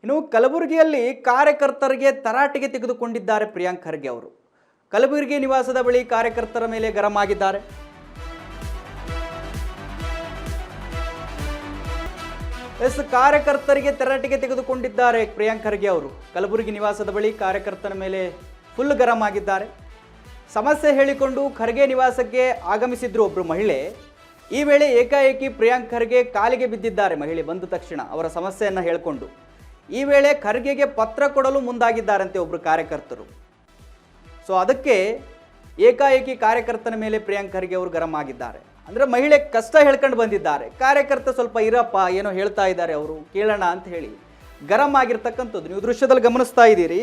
ಇನ್ನು ಕಲಬುರಗಿಯಲ್ಲಿ ಕಾರ್ಯಕರ್ತರಿಗೆ ತರಾಟೆಗೆ ತೆಗೆದುಕೊಂಡಿದ್ದಾರೆ ಪ್ರಿಯಾಂಕ್ ಖರ್ಗೆ ಅವರು. ಕಲಬುರಗಿ ನಿವಾಸದ ಬಳಿ ಕಾರ್ಯಕರ್ತರ ಮೇಲೆ ಗರಂ ಆಗಿದ್ದಾರೆ. ಕಾರ್ಯಕರ್ತರಿಗೆ ತರಾಟೆಗೆ ತೆಗೆದುಕೊಂಡಿದ್ದಾರೆ ಪ್ರಿಯಾಂಕ್ ಖರ್ಗೆ ಅವರು. ಕಲಬುರಗಿ ನಿವಾಸದ ಬಳಿ ಕಾರ್ಯಕರ್ತರ ಮೇಲೆ ಫುಲ್ ಗರಂ ಆಗಿದ್ದಾರೆ. ಸಮಸ್ಯೆ ಹೇಳಿಕೊಂಡು ಖರ್ಗೆ ನಿವಾಸಕ್ಕೆ ಆಗಮಿಸಿದ್ರು ಒಬ್ಬರು ಮಹಿಳೆ. ಈ ವೇಳೆ ಏಕಾಏಕಿ ಪ್ರಿಯಾಂಕ್ ಖರ್ಗೆ ಕಾಲಿಗೆ ಬಿದ್ದಿದ್ದಾರೆ. ಮಹಿಳೆ ಬಂದ ತಕ್ಷಣ ಅವರ ಸಮಸ್ಯೆಯನ್ನು ಹೇಳಿಕೊಂಡು ಈ ವೇಳೆ ಖರ್ಗೆಗೆ ಪತ್ರ ಕೊಡಲು ಮುಂದಾಗಿದ್ದಾರಂತೆ ಒಬ್ಬರು ಕಾರ್ಯಕರ್ತರು. ಸೊ ಅದಕ್ಕೆ ಏಕಾಏಕಿ ಕಾರ್ಯಕರ್ತನ ಮೇಲೆ ಪ್ರಿಯಾಂಕ್ ಖರ್ಗೆ ಅವರು ಗರಂ ಆಗಿದ್ದಾರೆ. ಅಂದರೆ ಮಹಿಳೆ ಕಷ್ಟ ಹೇಳ್ಕೊಂಡು ಬಂದಿದ್ದಾರೆ. ಕಾರ್ಯಕರ್ತ ಸ್ವಲ್ಪ ಇರಪ್ಪ ಏನೋ ಹೇಳ್ತಾ ಇದ್ದಾರೆ ಅವರು ಕೇಳೋಣ ಅಂತ ಹೇಳಿ ಗರಂ ಆಗಿರ್ತಕ್ಕಂಥದ್ದು ನೀವು ದೃಶ್ಯದಲ್ಲಿ ಗಮನಿಸ್ತಾ ಇದ್ದೀರಿ.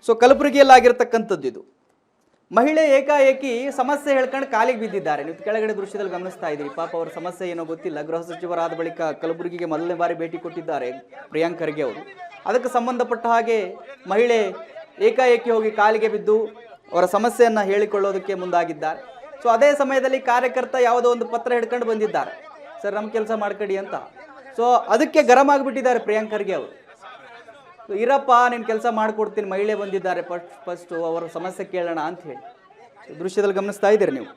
ಸೊ ಕಲಬುರಗಿಯಲ್ಲಿ ಆಗಿರ್ತಕ್ಕಂಥದ್ದು ಇದು. ಮಹಿಳೆ ಏಕಾಏಕಿ ಸಮಸ್ಯೆ ಹೇಳ್ಕೊಂಡು ಕಾಲಿಗೆ ಬಿದ್ದಿದ್ದಾರೆ. ನೀವು ಕೆಳಗಡೆ ದೃಶ್ಯದಲ್ಲಿ ಗಮನಿಸ್ತಾ ಇದ್ದೀರಿ. ಪಾಪ ಅವರ ಸಮಸ್ಯೆ ಏನೋ ಗೊತ್ತಿಲ್ಲ. ಗೃಹ ಸಚಿವರಾದ ಬಳಿಕ ಕಲಬುರಗಿಗೆ ಮೊದಲನೇ ಬಾರಿ ಭೇಟಿ ಕೊಟ್ಟಿದ್ದಾರೆ ಪ್ರಿಯಾಂಕ್ ಖರ್ಗೆ ಅವರು. ಅದಕ್ಕೆ ಸಂಬಂಧಪಟ್ಟ ಹಾಗೆ ಮಹಿಳೆ ಏಕಾಏಕಿ ಹೋಗಿ ಕಾಲಿಗೆ ಬಿದ್ದು ಅವರ ಸಮಸ್ಯೆಯನ್ನು ಹೇಳಿಕೊಳ್ಳೋದಕ್ಕೆ ಮುಂದಾಗಿದ್ದಾರೆ. ಸೊ ಅದೇ ಸಮಯದಲ್ಲಿ ಕಾರ್ಯಕರ್ತ ಯಾವುದೋ ಒಂದು ಪತ್ರ ಹಿಡ್ಕೊಂಡು ಬಂದಿದ್ದಾರೆ, ಸರ್ ನಮ್ಮ ಕೆಲಸ ಮಾಡ್ಕೊಡಿ ಅಂತ. ಸೊ ಅದಕ್ಕೆ ಗರಂ ಆಗಿಬಿಟ್ಟಿದ್ದಾರೆ ಪ್ರಿಯಾಂಕ್ ಖರ್ಗೆ ಅವರು. ಇರಪ್ಪ ನೀನು ಕೆಲಸ ಮಾಡಿಕೊಡ್ತೀನಿ, ಮಹಿಳೆ ಬಂದಿದ್ದಾರೆ ಫಸ್ಟು ಅವರ ಸಮಸ್ಯೆ ಕೇಳೋಣ ಅಂತ ಹೇಳಿ ದೃಶ್ಯದಲ್ಲಿ ಗಮನಿಸ್ತಾ ಇದ್ದೀರಿ ನೀವು.